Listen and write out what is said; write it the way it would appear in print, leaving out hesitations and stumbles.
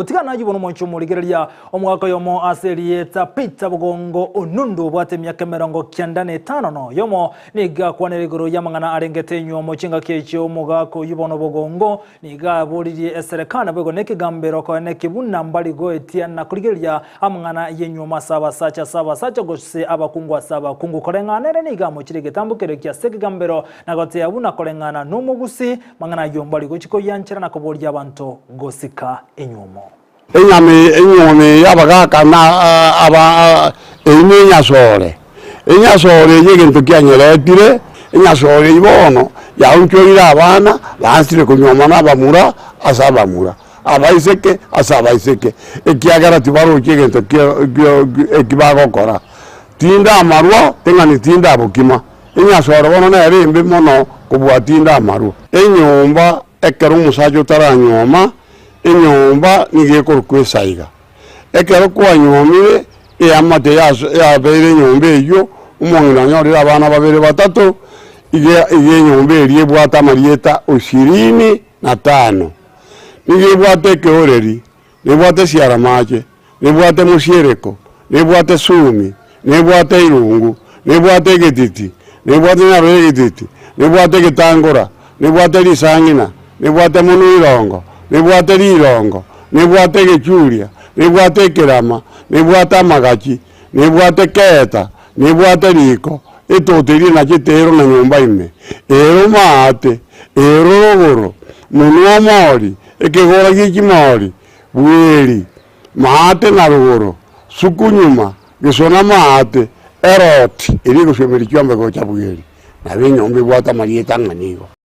Utigana jibono moncho murigereria omwaka yomo aserieta Peter Bugongo onundu bwate myaka 95 no yomo niga kwaneregoro yamangana arengete nyomo chinga kecho omugako yibono Bugongo niga buririe eserekana bego nekigambero ko nekibuna mbali goetia na kurigereria amangana yenyoma saba sacha gose abakungwa saba kungu korenganere niga mo chirige tambukere kya sekigambero nagote abuna korengana numugusi mangana yombali gochiko yanchira nakoborya abantu gosika enyomo Enyome yabagaka na aba enyasore yegento kyanyeretire enyasore ibono yaunchoira abana bansire kunyoma nabamura asabamura abaiseke asabaiseke ekiagara tibaro yegento ekibagokora tinda amarwa tengani tinda abukima enyasore bono na rembe mono kubwa tinda amarwa enyomba ekero musajo taranyoma enyomba nigekoro kwesaiga ekero kwa nyomire amate ya bere nyombe yo umongina nyorira abana babere batatu ige nyombe rie bwata marieta 25 nige bwate keoreri ne bwate siaramache ne bwate musiereko ne bwate sumi ne bwate irungu ne bwate getiti ne bwate nabere getiti ne bwate getangora ne bwate lisangina ne bwate munuirongo nebwate lirongo nebwate gechuria nebwate kerama nebwate magachi nebwate keta nebwate liko etoteri na chitero na nyumba ime ero maate ero rogoro munwa mori ekegora gikimori bweri maate na rogoro sukunyuma gesona maate eroti eri gushemerikyo mbe gocha bweri na benyombe bwata marieta nganigo